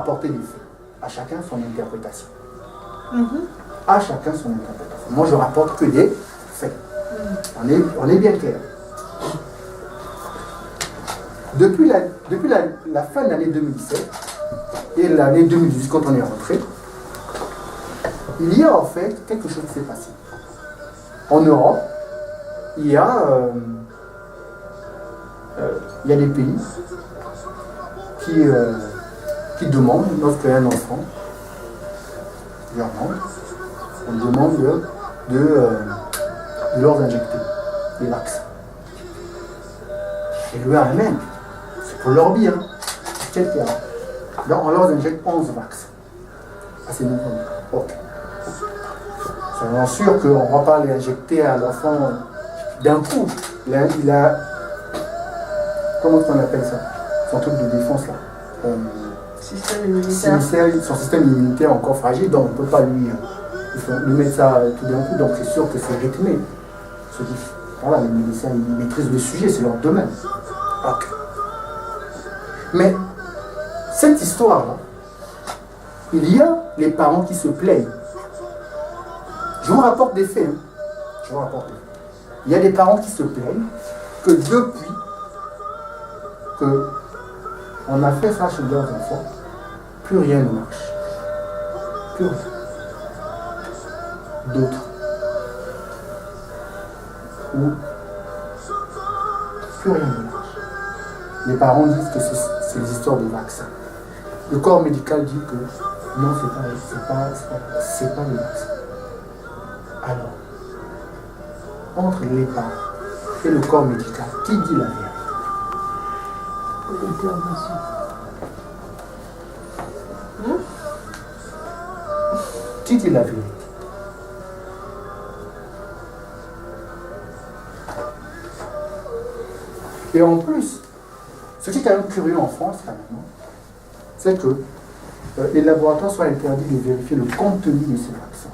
rapporter des faits. À chacun son interprétation. À chacun son interprétation. Moi, je rapporte que des faits. On est bien clair. Depuis la fin de l'année 2017 et l'année 2018, quand on est rentré, il y a en fait quelque chose qui s'est passé. En Europe, il y a des pays qui demandent, lorsqu'il y a un enfant, on demande de leur injecter des vaccins. Et lui amène, c'est pour leur bien, etc. Donc on leur injecte 11 vaccins. Ah, c'est nouveau. Ok. Soyons sûrs qu'on ne va pas les injecter à l'enfant d'un coup. Il a comment on appelle ça? Son truc de défense là. Système immunitaire. Son système immunitaire est encore fragile, donc on ne peut pas lui mettre ça tout d'un coup. Donc c'est sûr que c'est rythmé. Voilà, les médecins ils maîtrisent le sujet, c'est leur domaine. Ok. Mais cette histoire-là, il y a les parents qui se plaignent. Je vous rapporte des faits. Je vous rapporte des faits. Il y a des parents qui se plaignent que depuis qu'on a fait ça chez leurs enfants, plus rien ne marche. Plus rien. D'autres. Ou plus rien ne marche. Les parents disent que c'est les histoires de vaccins. Le corps médical dit que non, c'est pas le vaccin. Alors, entre les parents et le corps médical, qui dit la vérité? L'intervention. Qui dit la vérité? Et en plus, ce qui est quand même curieux en France, quand même, c'est que les laboratoires soient interdits de vérifier le contenu de ces vaccins.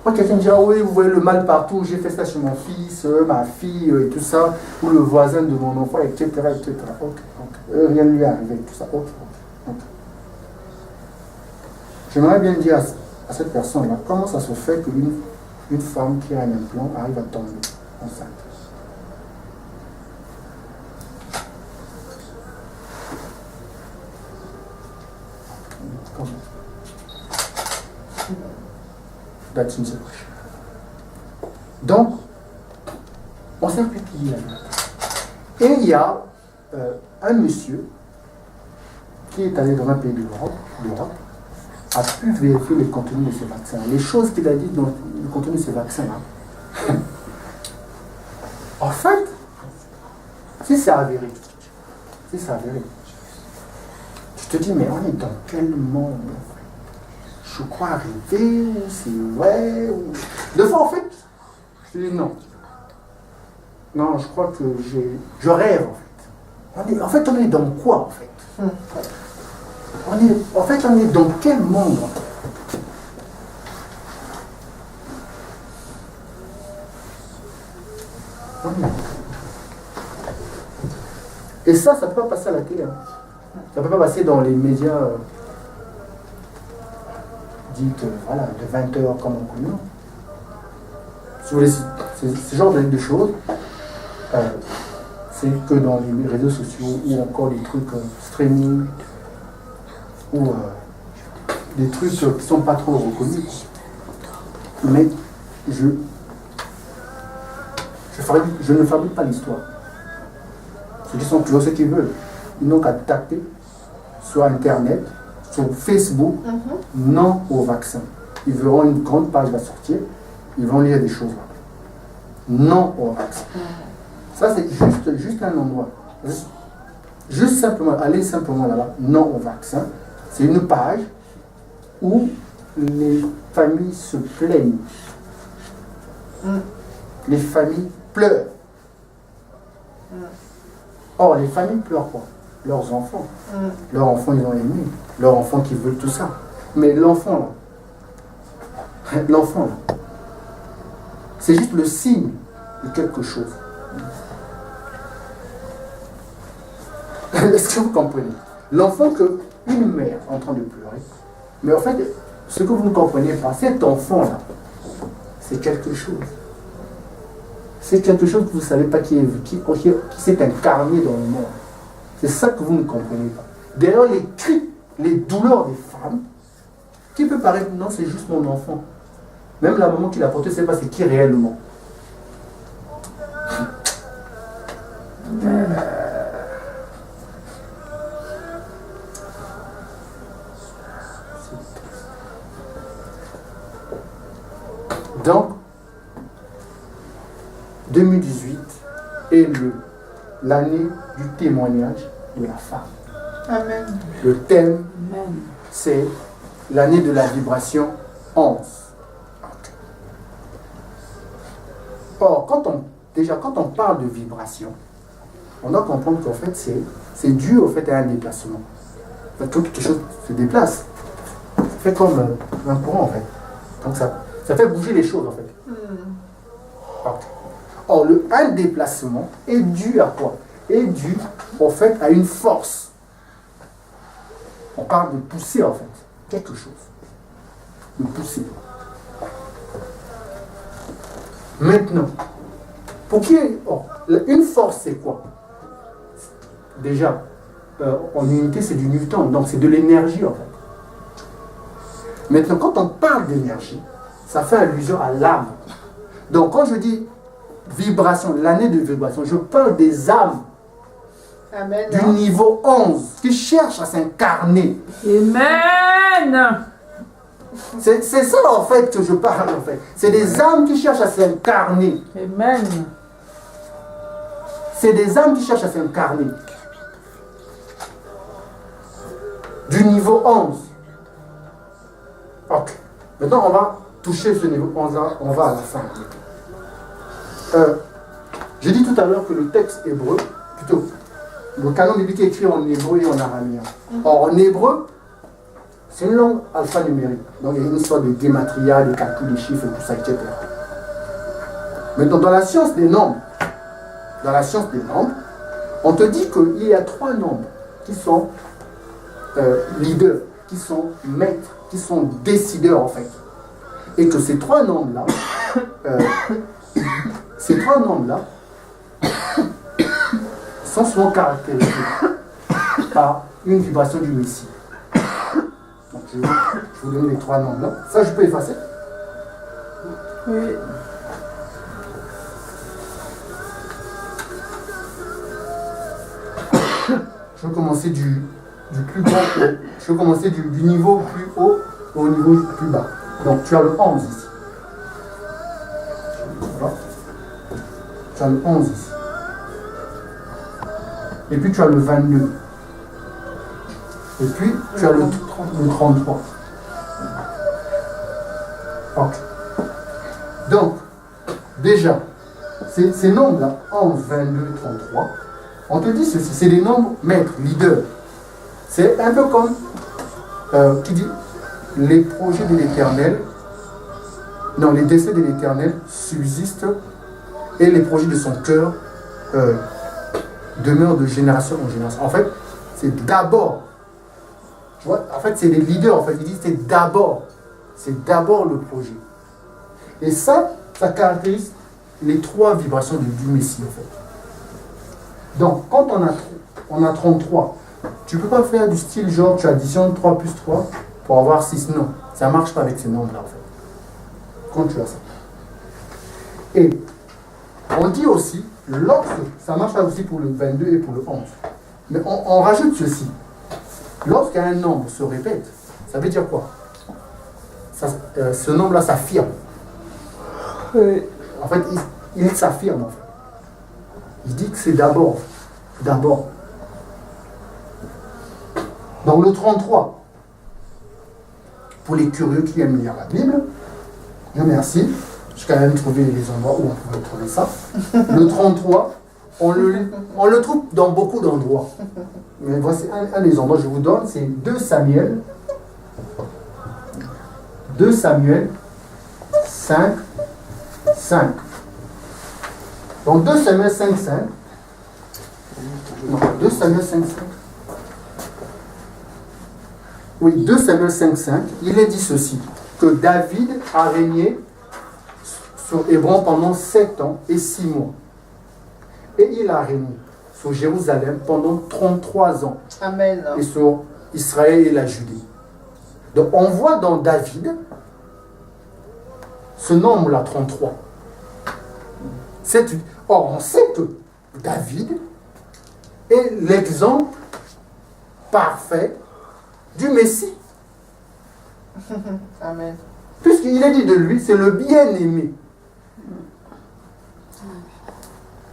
Moi, quelqu'un me dit, ah oui, vous voyez le mal partout, j'ai fait ça chez mon fils, ma fille, et tout ça, ou le voisin de mon enfant, etc. etc. Ok. Rien ne lui est arrivé, tout ça. Ok. J'aimerais bien dire à cette personne-là, comment ça se fait qu'une femme qui a un implant arrive à tomber enceinte? Comment? That's une question. Donc, on sait plus qui dit la vérité. Et il y a un monsieur qui est allé dans un pays de l'Europe, a pu vérifier le contenu de ces vaccins. Les choses qu'il a dites dans le contenu de ces vaccins-là, en fait, si c'est avéré, tu te dis, mais on est dans quel monde? Je crois arriver, ou c'est vrai, ou... Deux fois, en fait, je dis non. Non, je crois que je rêve, en fait. On est dans quoi, en fait? On est dans quel monde, en fait? Et ça ne peut pas passer à la télé. Ça ne peut pas passer dans les médias dites, voilà, de 20h comme on connaît. Sur ce genre de choses, c'est que dans les réseaux sociaux ou encore des trucs streaming ou des trucs qui ne sont pas trop reconnus. Mais je ne fabrique pas l'histoire. Ceux qui sont curieux, ceux qui veulent, ils n'ont qu'à taper sur Internet, sur Facebook, non au vaccin. Ils verront une grande page va sortir, ils vont lire des choses là. Non au vaccin. Ça, c'est juste un endroit. Juste simplement, aller simplement là-bas, non au vaccin. C'est une page où les familles se plaignent. Les familles pleurent. Or, les familles pleurent quoi? Leurs enfants. Leurs enfants, ils ont aimé. Leurs enfants qui veulent tout ça. Mais l'enfant, là, c'est juste le signe de quelque chose. Est-ce que vous comprenez? L'enfant qu'une mère est en train de pleurer, mais en fait, ce que vous ne comprenez pas, cet enfant-là, c'est quelque chose. C'est quelque chose que vous ne savez pas qui s'est incarné dans le monde. C'est ça que vous ne comprenez pas. Derrière les cris, les douleurs des femmes, qui peut paraître, non, c'est juste mon enfant. Même la maman qui l'a porté, ne sait pas c'est qui réellement. Donc, 2018 est l'année du témoignage de la femme. Amen. Le thème, c'est l'année de la vibration 11. Or, quand on parle de vibration, on doit comprendre qu'en fait, c'est dû au fait à un déplacement. En fait, quelque chose se déplace. Ça fait comme un courant, en fait. Donc, ça fait bouger les choses, en fait. Or, un déplacement est dû à quoi? Est dû, en fait, à une force. On parle de pousser, en fait, quelque chose. De pousser. Maintenant, pour qu'il y ait... une force, c'est quoi? Déjà, en unité, c'est du Newton, donc c'est de l'énergie, en fait. Maintenant, quand on parle d'énergie, ça fait allusion à l'âme. Donc, quand je dis vibration, l'année de vibration, je parle des âmes. Amen. Du niveau 11 qui cherchent à s'incarner. Amen. C'est ça en fait que je parle en fait. C'est des âmes qui cherchent à s'incarner. Amen. C'est des âmes qui cherchent à s'incarner. Du niveau 11. Ok. Maintenant on va toucher ce niveau 11 là, on va à la fin. J'ai dit tout à l'heure que le texte hébreu, plutôt le canon biblique est écrit en hébreu et en araméen. Or, en hébreu, c'est une langue alphanumérique. Donc, il y a une histoire de gématria, de calcul des chiffres, tout ça, etc. Maintenant, dans la science des nombres, on te dit qu'il y a 3 nombres qui sont leaders, qui sont maîtres, qui sont décideurs, en fait. Et que ces 3 nombres-là, sont souvent caractérisés par une vibration du Messie. Donc je vais vous donner les 3 nombres là. Ça, je peux effacer? Oui. Je vais commencer du plus grand au... Je vais commencer du niveau plus haut au niveau plus bas. Donc tu as le 11 ici. Voilà. Tu as le 11 ici. Et puis tu as le 22. Et puis tu as le 33. Ok. Donc, déjà, ces nombres-là, 11, 22, 33, on te dit ceci, c'est des nombres maîtres, leaders. C'est un peu comme qui dit les projets de l'Éternel, non, les décès de l'Éternel subsistent et les projets de son cœur demeurent de génération en génération. En fait, c'est d'abord, tu vois, en fait, c'est les leaders, en fait, ils disent c'est d'abord le projet. Et ça caractérise les 3 vibrations du Messie, en fait. Donc, quand on a 33, tu ne peux pas faire du style genre, tu additionnes 3 plus 3 pour avoir 6, non. Ça ne marche pas avec ces nombres-là, en fait. Quand tu as ça. Et on dit aussi, lorsque, ça marche aussi pour le 22 et pour le 11. Mais on rajoute ceci. Lorsqu'un nombre se répète, ça veut dire quoi? Ce nombre-là s'affirme. Oui. En fait, il s'affirme, en fait. Il dit que c'est d'abord. D'abord. Donc le 33, pour les curieux qui aiment lire la Bible, Dieu merci, j'ai quand même trouvé les endroits où on pouvait trouver ça. Le 33, on le trouve dans beaucoup d'endroits. Mais voici un des endroits que je vous donne, c'est 2 Samuel 5, 5. Donc 2 Samuel 5, 5, Non, 2 Samuel 5,5. Oui, 2 Samuel 5,5. Il est dit ceci, que David a régné sur Hébron pendant 7 ans et 6 mois. Et il a régné sur Jérusalem pendant 33 ans. Amen. Et sur Israël et la Judée. Donc on voit dans David ce nombre-là, 33. Or, on sait que David est l'exemple parfait du Messie. Amen. Puisqu'il est dit de lui, c'est le bien-aimé.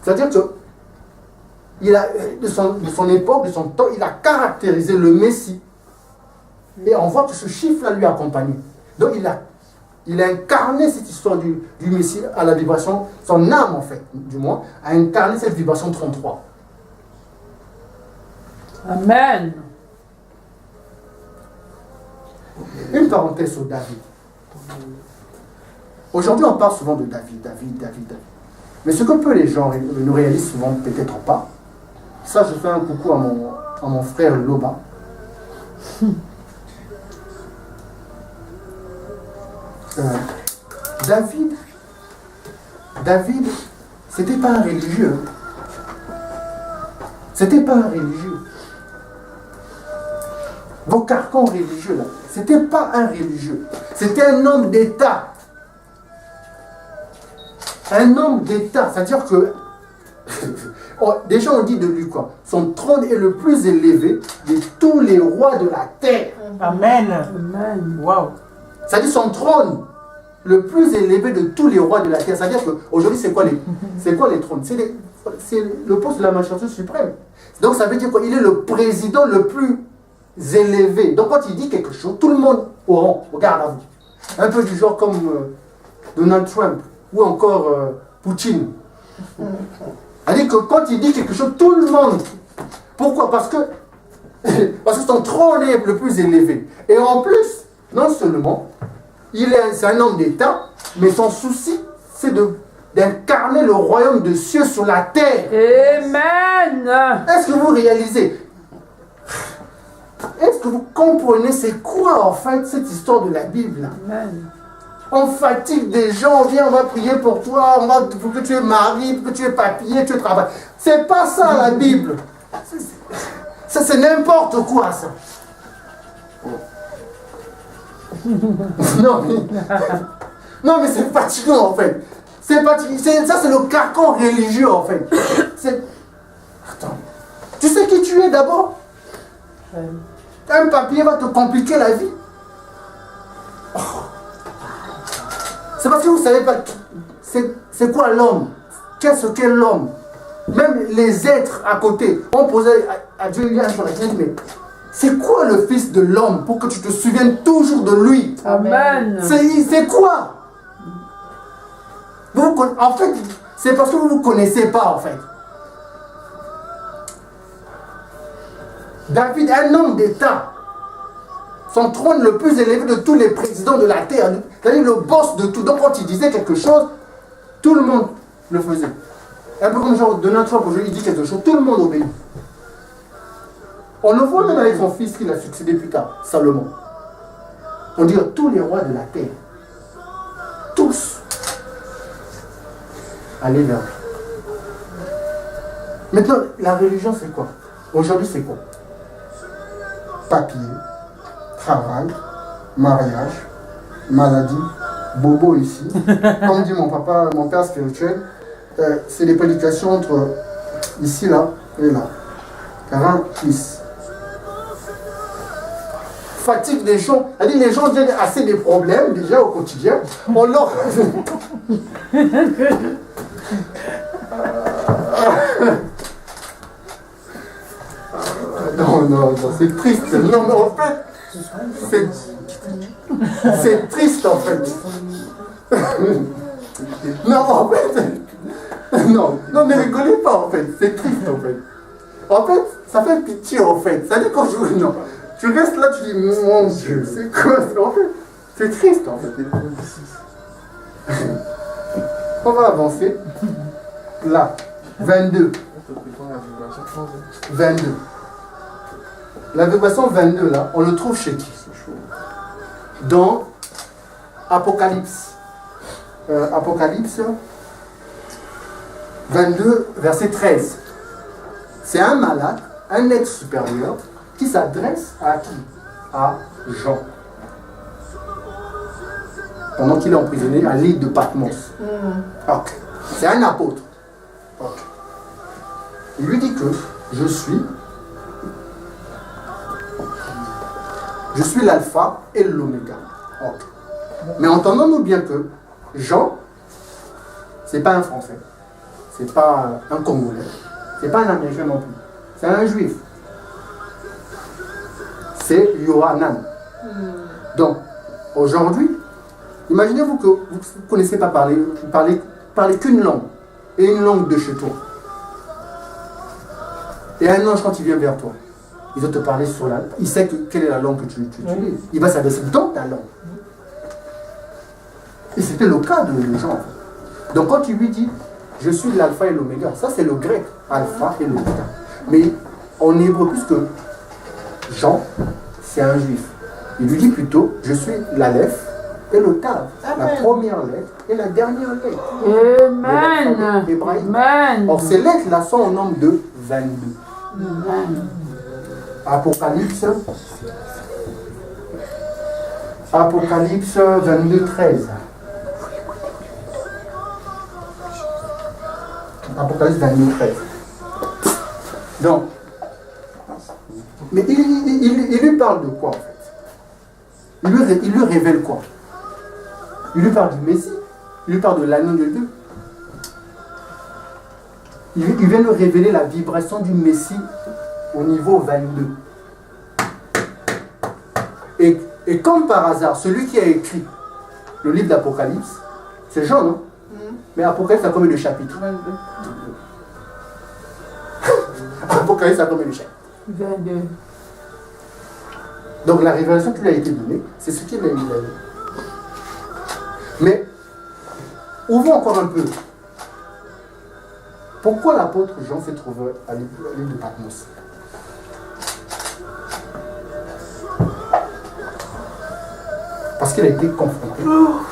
C'est-à-dire que de son époque, de son temps, il a caractérisé le Messie. Et on voit que ce chiffre-là lui accompagne. Donc il a incarné cette histoire du Messie à la vibration, son âme en fait, du moins, a incarné cette vibration 33. Amen. Une parenthèse sur David. Aujourd'hui, on parle souvent de David. Mais ce que peu les gens ne réalisent souvent, peut-être pas, ça je fais un coucou à mon frère Loba. David, c'était pas un religieux. C'était pas un religieux. Vos carcans religieux là, c'était pas un religieux. C'était un homme d'État. Un homme d'État, c'est-à-dire que déjà on dit de lui quoi? Son trône est le plus élevé de tous les rois de la terre. Amen. Amen. Wow. C'est-à-dire son trône le plus élevé de tous les rois de la terre. C'est-à-dire qu'aujourd'hui, c'est quoi les trônes? C'est le poste de la magistrature suprême. Donc ça veut dire qu'il est le président le plus élevé. Donc quand il dit quelque chose, tout le monde au rang, regarde à vous. Un peu du genre comme Donald Trump ou encore Poutine. C'est-à-dire que quand il dit quelque chose, tout le monde. Pourquoi? Parce que son trône est le plus élevé. Et en plus, non seulement, c'est un homme d'État, mais son souci, c'est d'incarner le royaume de cieux sur la terre. Amen. Est-ce que vous réalisez? Est-ce que vous comprenez c'est quoi en fait cette histoire de la Bible? Amen. On fatigue des gens, on vient, on va prier pour toi, pour que tu aies mari, pour que tu aies papier, tu aies travail. C'est pas ça la Bible. Ça c'est n'importe quoi ça. Non mais c'est fatigant en fait. C'est fatigant. Ça c'est le carcan religieux en fait. Attends. Tu sais qui tu es d'abord? Un papier va te compliquer la vie. Oh. C'est parce que vous ne savez pas c'est quoi l'homme. Qu'est-ce qu'est l'homme? Même les êtres à côté. On posait à Dieu hier sur la question, mais c'est quoi le fils de l'homme pour que tu te souviennes toujours de lui? Amen. C'est quoi? En fait, c'est parce que vous ne vous connaissez pas en fait. David, un homme d'État, son trône le plus élevé de tous les présidents de la terre, c'est-à-dire le boss de tout. Donc quand il disait quelque chose, tout le monde le faisait. Un peu comme genre Donald Trump, aujourd'hui il dit quelque chose, tout le monde obéit. On le voit même avec son fils qui l'a succédé plus tard, Salomon. On dit tous les rois de la terre, tous, allaient vers lui. Maintenant, la religion c'est quoi? Aujourd'hui c'est quoi? Papier, travail, mariage, maladie, bobo ici. Comme dit mon père spirituel, c'est les prédications entre ici, là et là. 46. Fatigue des gens. C'est-à-dire les gens viennent assez des problèmes déjà au quotidien. On leur... Non, c'est triste. Non, mais en fait, c'est triste en fait. Non, en fait, non, ne rigolez pas en fait. C'est triste en fait. En fait, ça fait pitié en fait. Ça dit quand non, tu restes là, tu dis mon Dieu, c'est quoi? En fait, c'est triste en fait. On va avancer. Là, 22. 22. La vibration 22, là, on le trouve chez qui? Dans Apocalypse. Apocalypse 22, verset 13. C'est un malade, un être supérieur, qui s'adresse à qui? À Jean. Pendant qu'il est emprisonné à l'île de Patmos. Ok. C'est un apôtre. Ok. Il lui dit que je suis l'alpha et l'oméga. Ok. Mais entendons-nous bien que Jean, c'est pas un Français, c'est pas un Congolais, c'est pas un Américain non plus, c'est un Juif. C'est Yohanan. Donc, aujourd'hui, imaginez-vous que vous ne connaissez pas parler qu'une langue, et une langue de chez toi. Et un ange, quand il vient vers toi, il va te parler sur la... Il sait quelle est la langue que tu utilises. Il va s'adresser dans ta langue. Et c'était le cas de Jean. Donc quand tu lui dis, je suis l'alpha et l'oméga, ça c'est le grec, alpha et l'oméga. Mais en hébreu, puisque Jean, c'est un juif, il lui dit plutôt, je suis l'aleph et le tav, la première lettre et la dernière lettre. Amen. Amen. Or ces lettres-là sont au nombre de 22. Amen. Apocalypse 22, 13. Apocalypse 22, 13. Donc, mais il lui parle de quoi en fait? Il lui révèle quoi? Il lui parle du Messie, il lui parle de l'agneau de Dieu. Il vient lui révéler la vibration du Messie au niveau 22. Et comme par hasard, celui qui a écrit le livre d'Apocalypse, c'est Jean, non? Mais Apocalypse a combien de chapitres? 22. Apocalypse a combien de chapitres? 22. Donc la révélation qui lui a été donnée, c'est ce qu'il a dit. Mais, ouvrons encore un peu. Pourquoi l'apôtre Jean s'est trouvé à l'île de Patmos? Parce qu'il a été confronté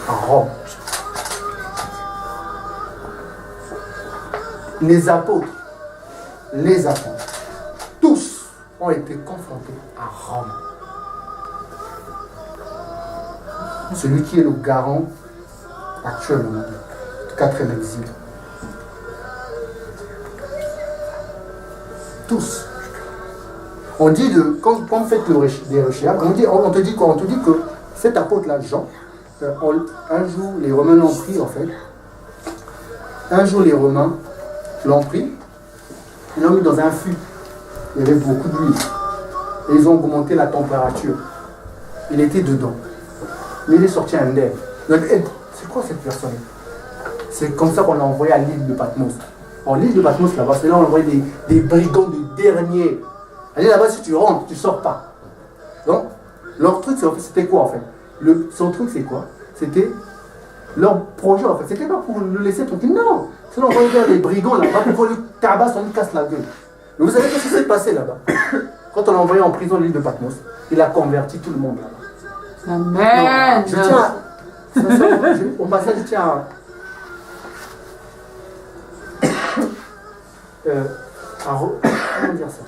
à Rome. Les apôtres, tous ont été confrontés à Rome. Celui qui est le garant actuellement du 4e exil. Tous. On dit quand on fait des recherches, on te dit quoi? On te dit que cet apôtre-là, Jean, un jour les Romains l'ont pris en fait. Un jour les Romains l'ont pris, ils l'ont mis dans un fût. Il y avait beaucoup d'huile. Et ils ont augmenté la température. Il était dedans. Mais il est sorti indemne. Donc, c'est quoi cette personne? C'est comme ça qu'on l'a envoyé à l'île de Patmos. En l'île de Patmos, là-bas, c'est là où on envoyait des brigands de dernier. Allez là-bas, si tu rentres, tu ne sors pas. Donc, leur truc, c'était quoi en fait? Son truc, c'est quoi? C'était leur projet en fait. C'était pas pour le laisser tranquille, non. Sinon, on envoyait des brigands là-bas pour qu'on le tabasse, on lui casse la gueule. Mais vous savez ce qui s'est passé là-bas? Quand on l'a envoyé en prison à l'île de Patmos, il a converti tout le monde là-bas. Amen. Non, je tiens au passage, je tiens comment dire ça?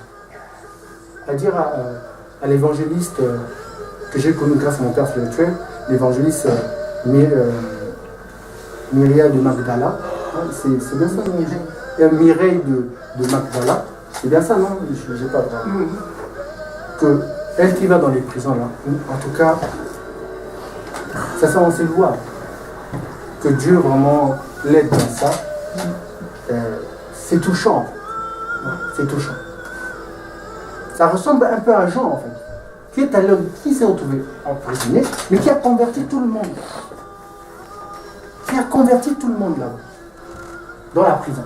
À dire à l'évangéliste que j'ai connu grâce à mon père spirituel, l'évangéliste Myriam de Magdala. C'est bien ça, non? Mireille de Magdala. C'est bien ça, non? Je n'ai pas que elle qui va dans les prisons là, en tout cas, ça sent aussi le voir. Que Dieu vraiment l'aide dans ça. C'est touchant. C'est touchant. Ça ressemble un peu à Jean en fait. Qui s'est retrouvé emprisonné, mais qui a converti tout le monde. Qui a converti tout le monde là-bas. Dans la prison.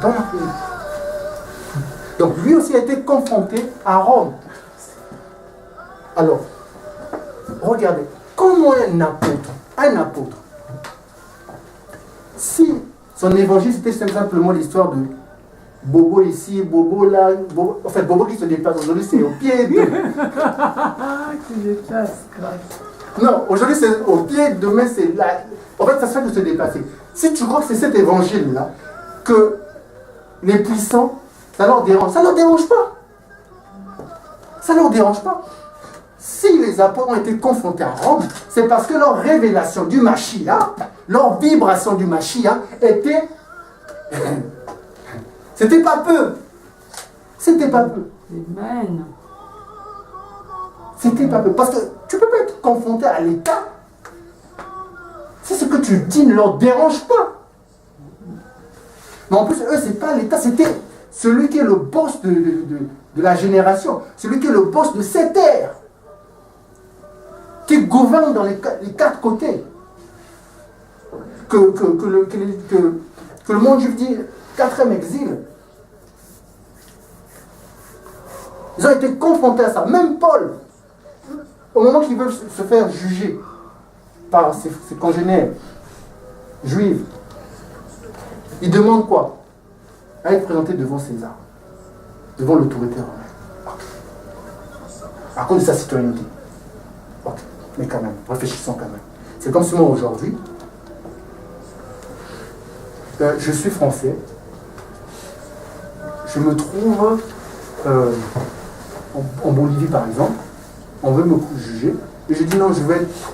Dans la prison. Donc lui aussi a été confronté à Rome. Alors, regardez, comment un apôtre, si Son évangile, c'était simplement l'histoire de Bobo ici, Bobo là. Bobo, en fait, Bobo qui se déplace. Aujourd'hui, c'est au pied de... Tu déplaces, grâce. Non, aujourd'hui, c'est au pied, demain, c'est là. En fait, ça se fait de se déplacer. Si tu crois que c'est cet évangile-là, que les puissants, ça leur dérange pas. Ça leur dérange pas. Si les apôtres ont été confrontés à Rome, c'est parce que leur révélation du Mashiach, leur vibration du Mashiach était... C'était pas peu. C'était pas peu. Amen. C'était pas peu. Parce que tu peux pas être confronté à l'État si ce que tu dis ne leur dérange pas. Mais en plus, eux, c'est pas l'État, c'était celui qui est le boss de la génération, celui qui est le boss de cette ère, qui gouverne dans les quatre côtés. Que le monde juif dit 4e exil. Ils ont été confrontés à ça. Même Paul, au moment qu'ils veulent se faire juger par ses congénères juifs, il demande quoi? À être présenté devant César, devant l'autorité romaine. À cause de sa citoyenneté. Ok, mais quand même, réfléchissons quand même. C'est comme si moi aujourd'hui, je suis français, je me trouve en Bolivie par exemple, on veut me juger, et je dis non, je vais être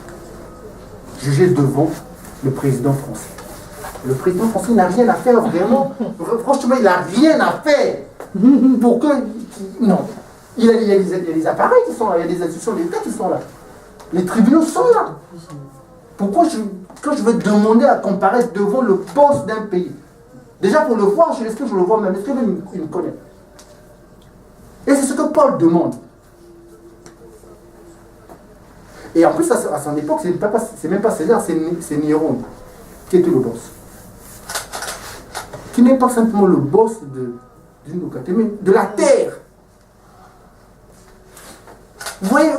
jugé devant le président français. Le président français n'a rien à faire vraiment, franchement il n'a rien à faire pour que... Non, il y a des appareils qui sont là, il y a des institutions d'État qui sont là. Les tribunaux sont là. Pourquoi quand je veux demander à comparaître devant le boss d'un pays, déjà pour le voir, est-ce que je le vois même, est-ce qu'il me connaît? Et c'est ce que Paul demande. Et en plus, à son époque, c'est même pas César, c'est Néron qui était le boss. Qui n'est pas simplement le boss d'une localité, mais de la terre. Vous voyez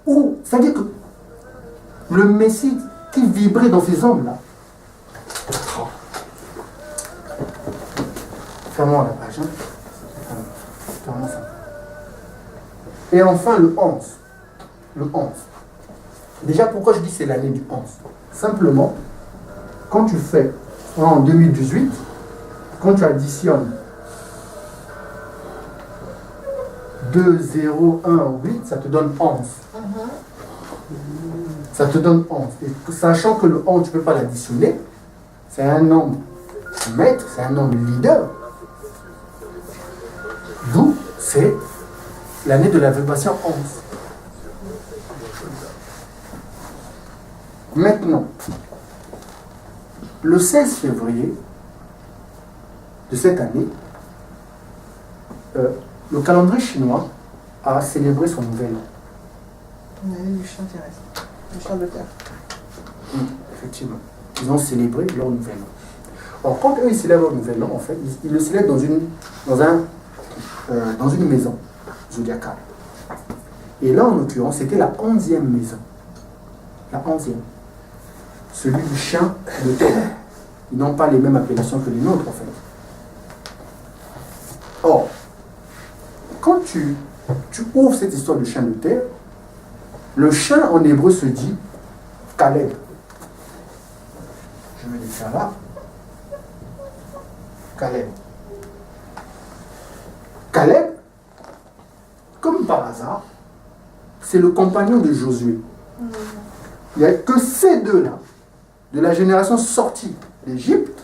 où c'est-à-dire que le Messie qui vibrait dans ces hommes-là. Fermons la page. Hein. Fermons ça. Et enfin, le 11. Le 11. Déjà, pourquoi je dis c'est l'année du 11? Simplement, quand tu fais en 2018, quand tu additionnes 2, 0, 1, 8, ça te donne 11. Ça te donne 11. Et sachant que le 11, tu ne peux pas l'additionner, c'est un nombre maître, c'est un nombre leader. D'où c'est l'année de la vibration 11. Maintenant, le 16 février de cette année, le calendrier chinois a célébré son nouvel an. On a eu du chant terrestre, du chant de terre. Effectivement. Ils ont célébré leur nouvel an. Or, quand eux, ils célèbrent leur nouvel an, en fait, ils le célèbrent dans une maison zodiacale. Et là, en l'occurrence, c'était la 11e maison. La 11e. Celui du chien de terre. Ils n'ont pas les mêmes appellations que les nôtres, en fait. Or, quand tu ouvres cette histoire du chien de terre, le chien en hébreu se dit Caleb. Je vais l'écrire là. Caleb. Caleb, comme par hasard, c'est le compagnon de Josué. Il n'y a que ces deux-là, de la génération sortie d'Égypte.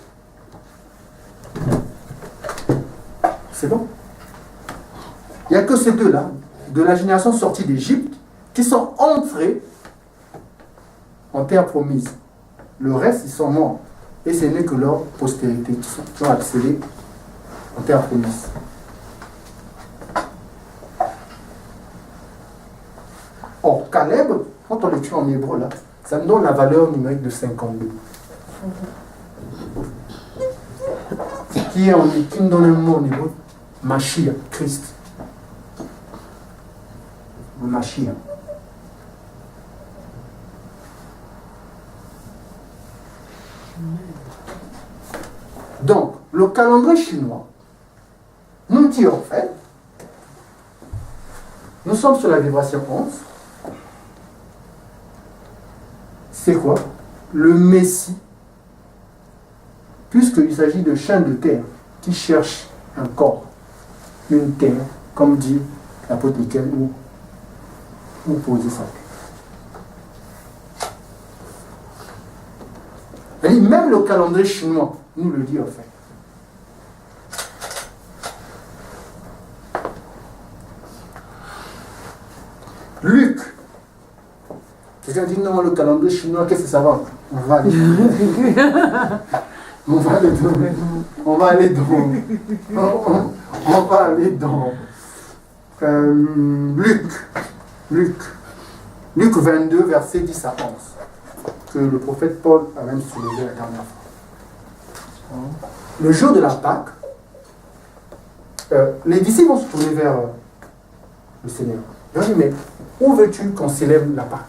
C'est bon? Il n'y a que ces deux-là, de la génération sortie d'Égypte, qui sont entrés en terre promise. Le reste, ils sont morts. Et ce n'est que leur postérité qui ont accédé en terre promise. Or, Caleb, quand on l'écrit en hébreu, là, ça me donne la valeur numérique de 52. Qui me donne un mot en hébreu? Mashiach, Christ. Le Mashiach. Donc, le calendrier chinois nous dit en fait, nous sommes sur la vibration 11. C'est quoi? Le Messie, puisqu'il s'agit de chien de terre qui cherche un corps, une terre, comme dit l'apôtre Michel, où poser sa tête. Et même le calendrier chinois nous le dit en fait. Luc. Quelqu'un dit non, le calendrier chinois, qu'est-ce que ça va? On va aller. On va aller dans. On va aller dans. On va aller dans. Luc 22, versets 10 à 11. Que le prophète Paul a même soulevé la dernière fois. Le jour de la Pâque, les disciples vont se tourner vers le Seigneur. Ils ont dit, mais où veux-tu qu'on célèbre la Pâque?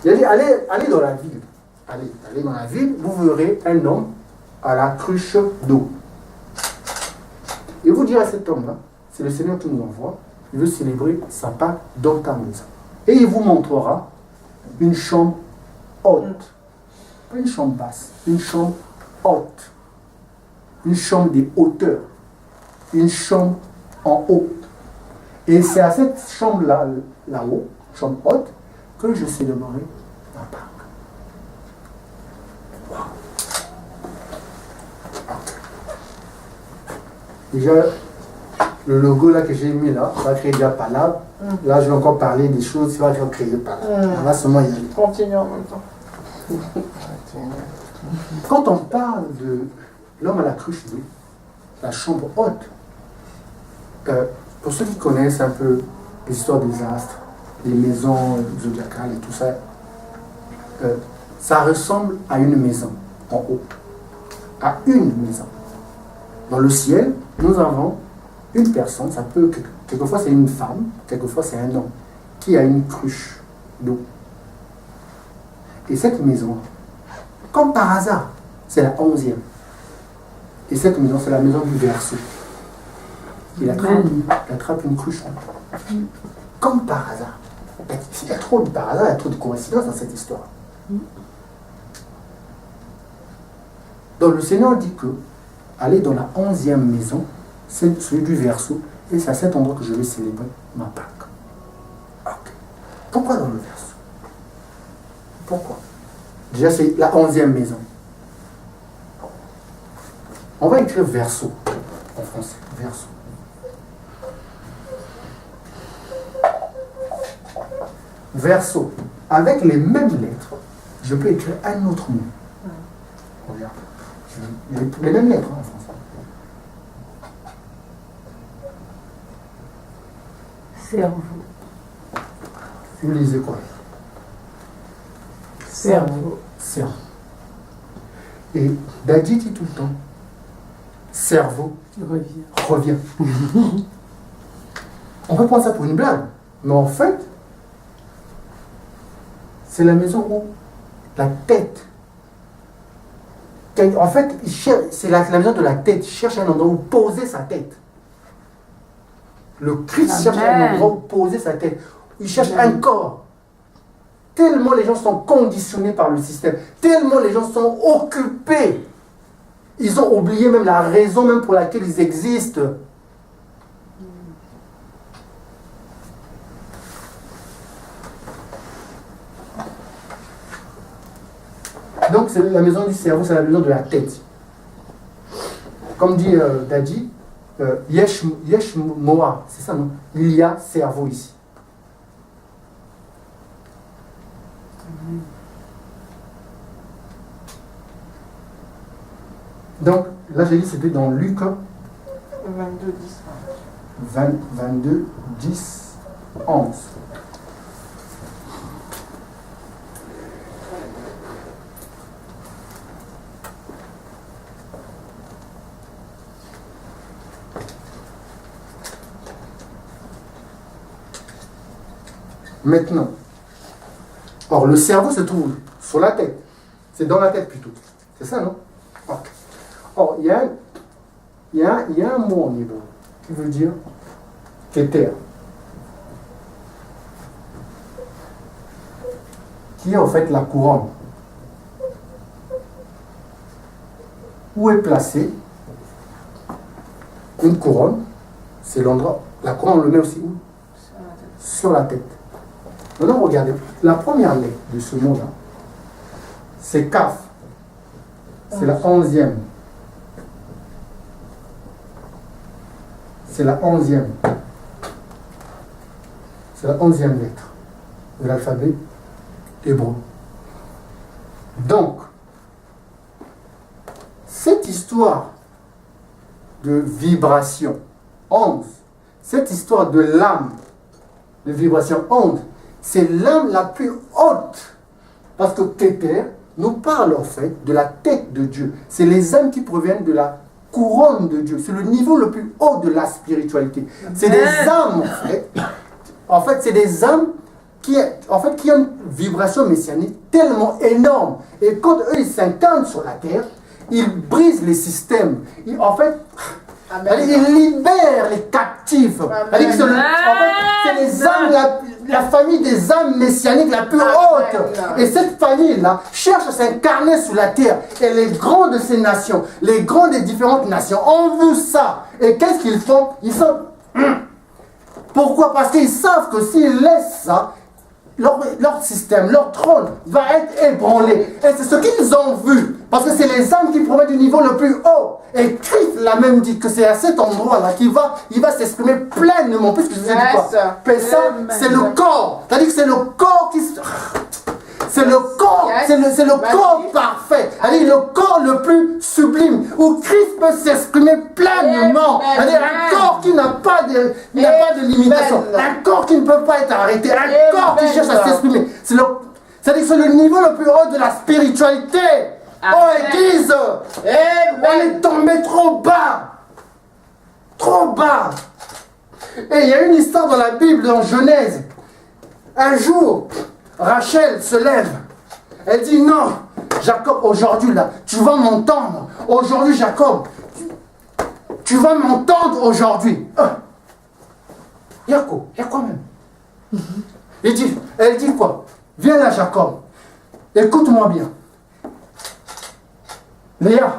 Il a dit, allez dans la ville. Allez dans la ville, vous verrez un homme à la cruche d'eau. Et vous direz à cet homme-là, c'est le Seigneur qui nous envoie, il veut célébrer sa Pâque dans ta maison. Et il vous montrera une chambre haute. Pas une chambre basse, une chambre haute. Une chambre des hauteurs. Une chambre en haut. Et c'est à cette chambre-là, là-haut, chambre haute, que je célébrerai la Pâque. Wow. Déjà, le logo là que j'ai mis là, ça va créer déjà Palabre. Là, je vais encore parler des choses qui vont créer Palabre. Là, seulement il y a... Continue en même temps. Quand on parle de l'homme à la cruche d'eau, la chambre haute, pour ceux qui connaissent un peu l'histoire des astres, les maisons zodiacales et tout ça, ça ressemble à une maison en haut, à une maison. Dans le ciel, nous avons une personne, ça peut, quelquefois c'est une femme, quelquefois c'est un homme, qui a une cruche d'eau. Et cette maison, comme par hasard, c'est la 11e. Et cette maison, c'est la maison du Verseau. Il attrape une cruche. Comme par hasard. Il y a trop de par hasard, il y a trop de coïncidences dans cette histoire. Donc le Seigneur dit que aller dans la 11e maison, c'est celui du Verseau, et c'est à cet endroit que je vais célébrer ma Pâque. Okay. Pourquoi dans le Verseau? Pourquoi? Déjà, c'est la 11e maison. On va écrire Verseau en français. Verseau. Verseau. Avec les mêmes lettres, je peux écrire un autre mot. Regarde. Les mêmes lettres en français. Cerveau. Vous lisez quoi? Cerveau. Cerveau. Et Daddy dit tout le temps, cerveau revient. On peut prendre ça pour une blague, mais en fait, c'est la maison où la tête. En fait, c'est la maison de la tête. Il cherche un endroit où poser sa tête. Le Christ cherche un endroit où poser sa tête. Il cherche un corps. Tellement les gens sont conditionnés par le système. Tellement les gens sont occupés. Ils ont oublié même la raison même pour laquelle ils existent. Donc c'est la maison du cerveau, c'est la maison de la tête. Comme dit Daddy, Yesh Moa, c'est ça non? Il y a cerveau ici. Donc là j'ai dit c'était dans Luc 22, 10, 11. Maintenant, or le cerveau se trouve sur la tête. C'est dans la tête plutôt. C'est ça, non? Okay. Oh, il y a un mot en hébreu qui veut dire Keter, qui est en fait la couronne. Où est placée une couronne? C'est l'endroit. La couronne, on le met aussi où? Sur la tête. Maintenant, regardez. La première lettre de ce mot-là, c'est Kaf. C'est la 11e. C'est la 11e. C'est la 11e lettre de l'alphabet hébreu. Donc, cette histoire de vibration, onde, cette histoire de l'âme, de vibration onde, c'est l'âme la plus haute. Parce que Keter nous parle en fait de la tête de Dieu. C'est les âmes qui proviennent de la couronne de Dieu. C'est le niveau le plus haut de la spiritualité. C'est des âmes en fait. En fait, c'est des âmes qui ont une vibration messianique tellement énorme. Et quand eux, ils s'incarnent sur la terre, ils brisent les systèmes. En fait, ils libèrent les captifs. C'est les âmes, la famille des âmes messianiques la plus haute. Et cette famille-là cherche à s'incarner sur la terre. Et les grands de ces nations, les grands des différentes nations ont vu ça. Et qu'est-ce qu'ils font? Ils sont... Pourquoi? Parce qu'ils savent que s'ils laissent ça, leur système, leur trône va être ébranlé. Et c'est ce qu'ils ont vu. Parce que c'est les âmes qui proviennent du niveau le plus haut. Et Christ l'a même dit que c'est à cet endroit-là qu'il va s'exprimer pleinement. Puisque je vous ai dit quoi? Ça, c'est le corps. C'est-à-dire que c'est le corps qui... C'est le corps, c'est le corps parfait. C'est-à-dire le corps le plus sublime. Où Christ peut s'exprimer pleinement. C'est-à-dire un corps qui n'a pas de limitation. Un corps qui ne peut pas être arrêté. Un corps qui cherche à s'exprimer. C'est-à-dire que c'est le niveau le plus haut de la spiritualité. Oh Église, on est tombé trop bas. Trop bas. Et il y a une histoire dans la Bible, dans Genèse. Un jour, Rachel se lève. Elle dit non, Jacob, aujourd'hui là, tu vas m'entendre. Aujourd'hui, Jacob, tu vas m'entendre aujourd'hui. Il y a quoi même? Elle dit quoi? Viens là, Jacob. Écoute-moi bien. Léa,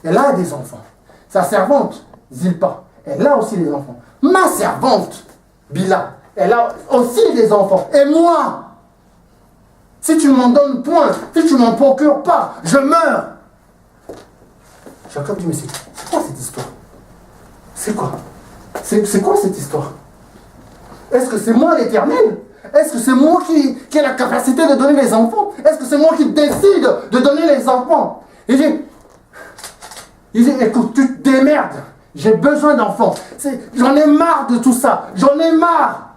elle a des enfants. Sa servante, Zilpa, elle a aussi des enfants. Ma servante, Bila, elle a aussi des enfants. Et moi, si tu m'en donnes point, si tu m'en procures pas, je meurs. Jacob dit, mais c'est quoi cette histoire? C'est quoi? C'est quoi cette histoire? Est-ce que c'est moi l'Éternel? Est-ce que c'est moi qui ai la capacité de donner les enfants? Est-ce que c'est moi qui décide de donner les enfants? Il dit, écoute, tu te démerdes. J'ai besoin d'enfants. J'en ai marre de tout ça. J'en ai marre.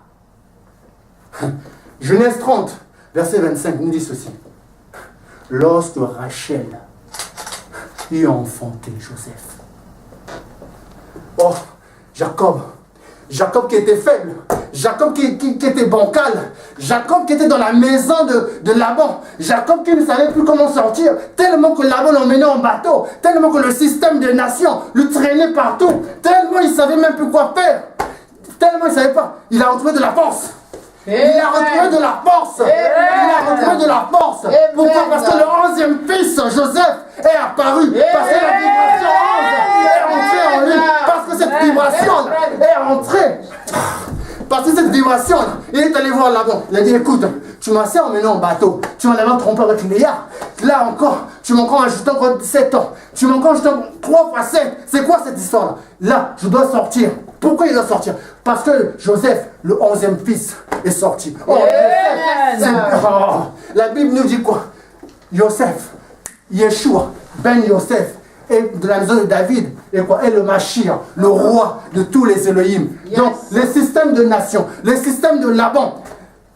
Genèse 30, verset 25, nous dit ceci. Lorsque Rachel eut enfanté Joseph. Oh, Jacob qui était faible, Jacob qui était bancal, Jacob qui était dans la maison de Laban, Jacob qui ne savait plus comment sortir, tellement que Laban l'emmenait en bateau, tellement que le système des nations le traînait partout, tellement il ne savait même plus quoi faire, tellement il ne savait pas. Il a retrouvé de la force. Il a retrouvé de la force. Il a retrouvé de la force. Pourquoi? Parce que le 11e fils, Joseph, est apparu. Parce que la vibration 11 est entrée en lui. Parce que cette vibration est entrée. Parce que cette vibration, il est allé voir Laban. Il a dit, écoute, tu m'as assez emmené en bateau. Tu m'en avais trompé avec Léa. Là encore, tu m'as encore ajouté encore 7 ans. Tu m'as encore ajouté 3 fois 7. C'est quoi cette histoire-là? Là, je dois sortir. Pourquoi il doit sortir? Parce que Joseph, le 11e fils, est sorti. Oh, la Bible nous dit quoi? Joseph, Yeshua, Ben Yosef, est de la maison de David, et quoi? Est le Mashiach, le roi de tous les Elohim. Donc, les systèmes de nations, les systèmes de Laban,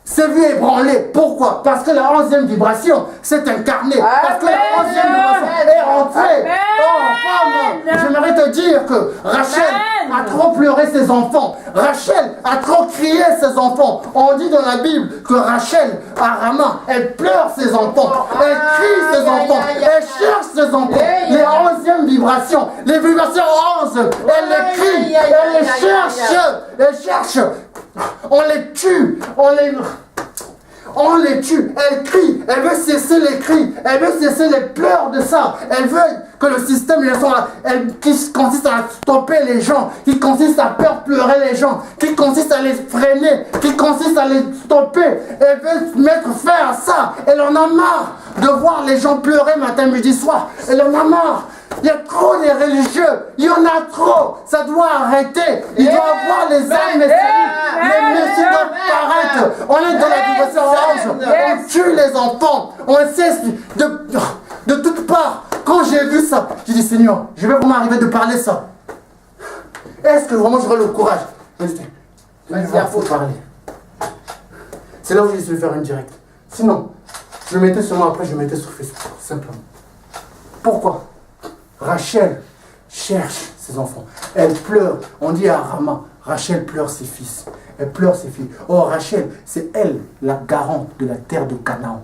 s'est vu ébranlé. Pourquoi? Parce que la 11e vibration s'est incarnée. Parce que la 11e vibration est rentrée. Oh, femme, j'aimerais te dire que Rachel a trop pleuré ses enfants. Rachel a trop crié ses enfants. On dit dans la Bible que Rachel, à Rama, elle pleure ses enfants. Elle crie ses enfants. Elle cherche ses enfants. Les 11e vibrations. Les vibrations 11. Elle les crie. Elle les cherche. Elle cherche. On les tue. On les tue, elle crie, elle veut cesser les cris, elle veut cesser les pleurs de ça, elle veut que le système qui consiste à stopper les gens, qui consiste à faire pleurer les gens, qui consiste à les freiner, qui consiste à les stopper, elle veut mettre fin à ça, elle en a marre de voir les gens pleurer matin, midi, soir, elle en a marre. Il y a trop de religieux, il y en a trop, ça doit arrêter, il doit avoir les âmes messianiques, les messies doivent paraître, on est dans la vibration orange, on tue les enfants, on cesse de toutes parts. Quand j'ai vu ça, j'ai dit Seigneur, je vais vraiment arriver de parler ça. Est-ce que vraiment j'aurai le courage? Il faut parler. C'est là où j'ai décidé de faire un direct. Sinon, je le mettais sur moi, après je le mettais sur Facebook, simplement. Pourquoi? Rachel cherche ses enfants. Elle pleure. On dit à Rama, Rachel pleure ses fils. Elle pleure ses filles. Or, Rachel, c'est elle la garante de la terre de Canaan.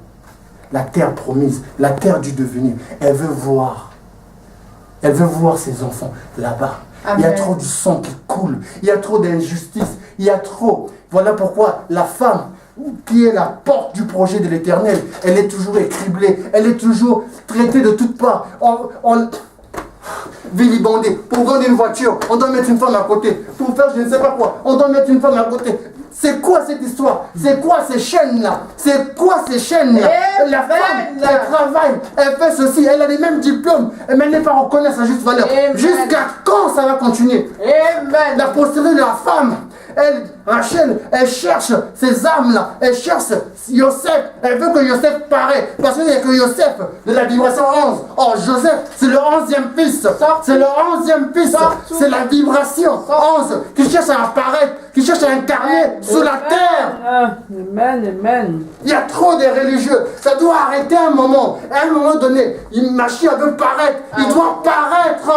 La terre promise, la terre du devenir. Elle veut voir. Elle veut voir ses enfants là-bas. Amen. Il y a trop de sang qui coule. Il y a trop d'injustice. Il y a trop. Voilà pourquoi la femme qui est la porte du projet de l'Éternel, elle est toujours écriblée. Elle est toujours traitée de toutes parts. Vilibandé. Pour vendre une voiture, on doit mettre une femme à côté. Pour faire je ne sais pas quoi, on doit mettre une femme à côté. C'est quoi cette histoire? C'est quoi ces chaînes-là? C'est quoi ces chaînes-là? La femme, elle travaille, elle fait ceci, elle a les mêmes diplômes, mais elle n'est pas reconnue à sa juste valeur. Jusqu'à quand ça va continuer? Amen. La postérité de la femme, elle, Rachel, elle cherche ces âmes-là, elle cherche Yosef, elle veut que Yosef paraît, parce qu'il n'y a que Yosef de la vibration 11. Or, Joseph, c'est le 11e fils, c'est le 11e fils, c'est la vibration 11 qui cherche à apparaître, qui cherche à incarner sous la terre. Amen, amen. Il y a trop de religieux, ça doit arrêter un moment. À un moment donné, une machine veut paraître, il doit paraître.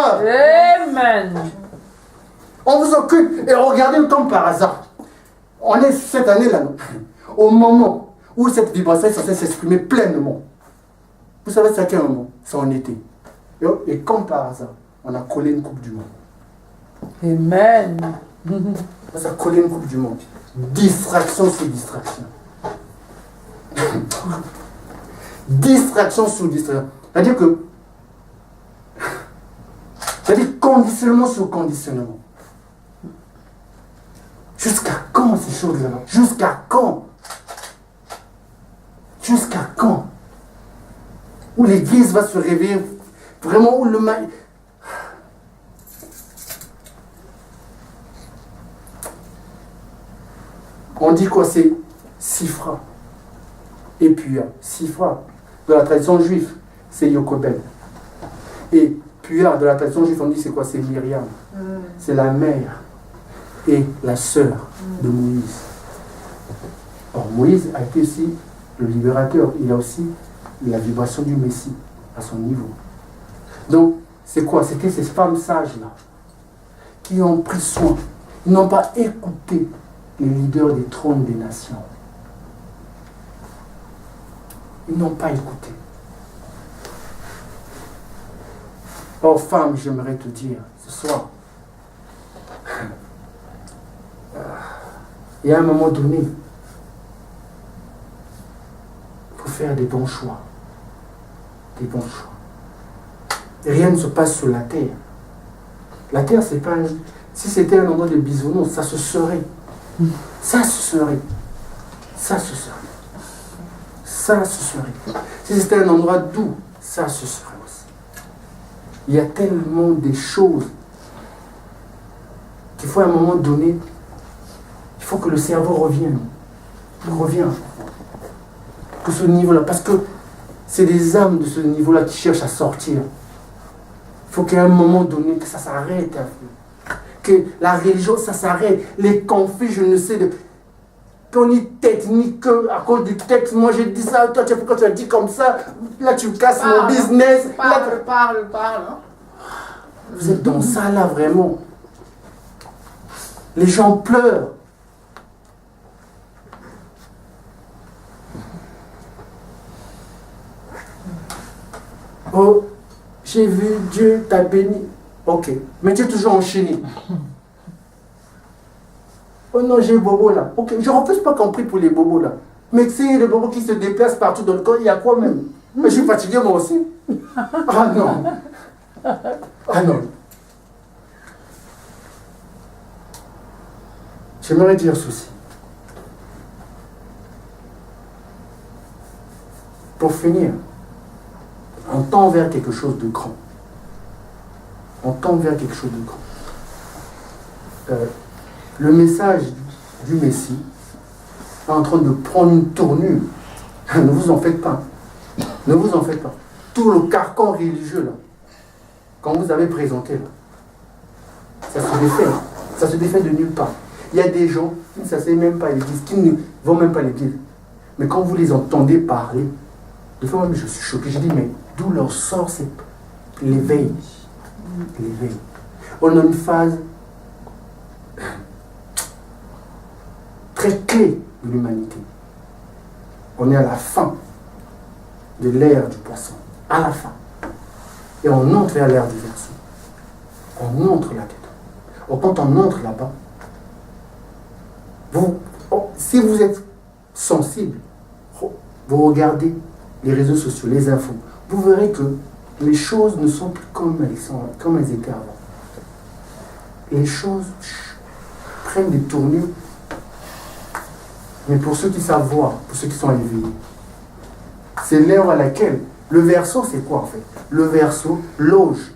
Amen. On vous occupe et regardez comme par hasard. On est cette année-là, au moment où cette vibration est censée s'exprimer pleinement. Vous savez c'est à quel moment? C'est en été. Et comme par hasard, on a collé une coupe du monde. Amen. On a collé une coupe du monde. Distraction sur distraction. Distraction sur distraction. C'est-à-dire que... C'est-à-dire conditionnement sur conditionnement. Jusqu'à quand ces choses-là? Jusqu'à quand? Jusqu'à quand? Où l'église va se réveiller, vraiment où le mal... On dit quoi? C'est Sifra. Et puis Sifra, de la tradition juive, c'est Yokobed. Et Puya, de la tradition juive, on dit c'est quoi? C'est Myriam. C'est la mère et la sœur de Moïse. Or, Moïse a été aussi le libérateur. Il a aussi la vibration du Messie à son niveau. Donc, c'est quoi? C'était ces femmes sages-là qui ont pris soin. Ils n'ont pas écouté les leaders des trônes des nations. Ils n'ont pas écouté. Or, femme, j'aimerais te dire ce soir, il y a un moment donné, il faut faire des bons choix. Des bons choix. Et rien ne se passe sur la terre. La terre, c'est pas un... Si c'était un endroit de bisounours, ça se serait. Ça se serait. Ça se serait. Ça se serait. Si c'était un endroit doux, ça se serait aussi. Il y a tellement de choses qu'il faut à un moment donné, il faut que le cerveau revienne. Revienne. Que ce niveau-là, parce que c'est des âmes de ce niveau-là qui cherchent à sortir. Il faut qu'à un moment donné, que ça s'arrête. Que la religion, ça s'arrête. Les conflits, je ne sais de... Qu'on y technique à cause du texte. Moi, j'ai dit ça, toi, pourquoi tu as dit comme ça? Là, tu casses mon business. Parle. Hein. Vous êtes dans ça, là, vraiment. Les gens pleurent. Oh, j'ai vu Dieu t'a béni. Ok, mais tu es toujours enchaîné. Oh non, j'ai bobo là. Ok, je ne refuse pas compris pour les bobos là. Mais c'est les bobos qui se déplacent partout dans le corps, il y a quoi même? Mais je suis fatigué moi aussi. Ah non. Ah non. J'aimerais dire ceci. Pour finir, on tend vers quelque chose de grand. On tend vers quelque chose de grand. Le message du Messie est en train de prendre une tournure. Ne vous en faites pas. Ne vous en faites pas. Tout le carcan religieux, là, quand vous avez présenté, là, ça se défait. Ça se défait de nulle part. Il y a des gens qui ne s'asseyent même pas à l'église, qui ne vont même pas à l'église. Mais quand vous les entendez parler, des fois même je suis choqué. Je dis, mais d'où leur sort c'est l'éveil. L'éveil. On a une phase très clé de l'humanité. On est à la fin de l'ère du poisson. À la fin. Et on entre vers l'ère du verso. On entre là-dedans. Or, quand on entre là-bas, si vous êtes sensible, vous regardez les réseaux sociaux, les infos, vous verrez que les choses ne sont plus comme elles étaient avant. Les choses prennent des tournures. Mais pour ceux qui savent voir, pour ceux qui sont éveillés, c'est l'ère à laquelle le verso, c'est quoi en fait? Le verso loge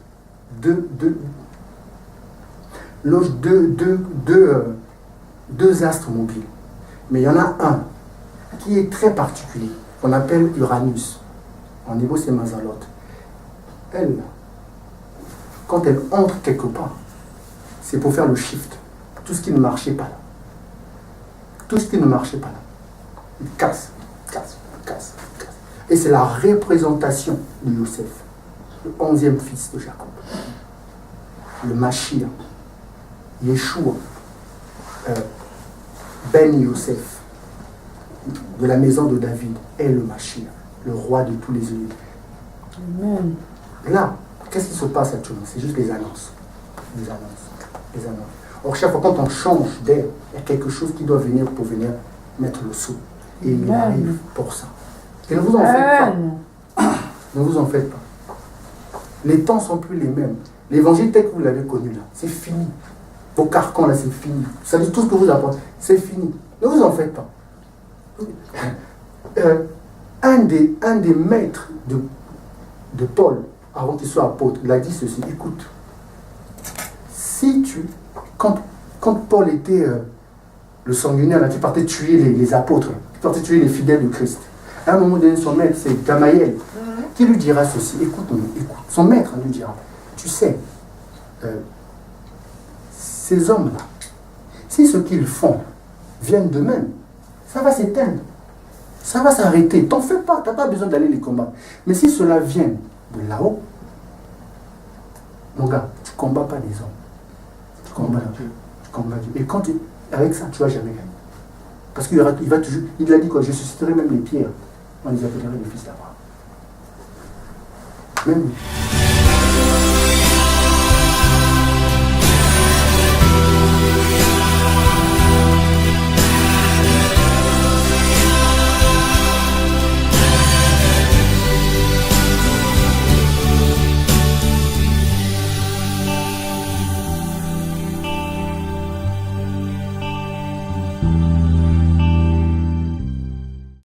deux astres mobiles. Mais il y en a un qui est très particulier, qu'on appelle Uranus. En hébreu, c'est Mazalot. Elle, quand elle entre quelque part, c'est pour faire le shift. Tout ce qui ne marchait pas là. Tout ce qui ne marchait pas là. Il casse. Et c'est la représentation de Yosef, le 11e fils de Jacob. Le Mashiach, Yeshua, Ben Yosef, de la maison de David, est le Mashiach, le roi de tous les élus. Amen. Là, qu'est-ce qui se passe actuellement? C'est juste les annonces. Les annonces. Or, chaque fois quand on change d'air, il y a quelque chose qui doit venir pour venir mettre le saut. Et il arrive pour ça. Et ne vous en faites pas. Ne vous en faites pas. Les temps ne sont plus les mêmes. L'évangile tel que vous l'avez connu là, c'est fini. Vos carcans là, c'est fini. Ça dit tout ce que vous apportez, c'est fini. Ne vous en faites pas. Un des maîtres de Paul, avant qu'il soit apôtre, il a dit ceci. Écoute, quand Paul était le sanguinaire, là, qui partait tuer les apôtres, qui partait tuer les fidèles de Christ, à un moment donné, son maître, c'est Gamaïel, qui lui dira ceci. Écoute. Son maître lui dira, tu sais, ces hommes-là, si ce qu'ils font viennent d'eux-mêmes, ça va s'éteindre. Ça va s'arrêter. T'en fais pas, t'as pas besoin d'aller les combattre. Mais si cela vient de là-haut, mon gars, tu combats pas les hommes. Tu combats Dieu. Et avec ça, tu vas jamais gagner. Parce qu'il va toujours, il a dit quoi, je susciterai même les pierres. On les appellerait les fils d'Abraham. Même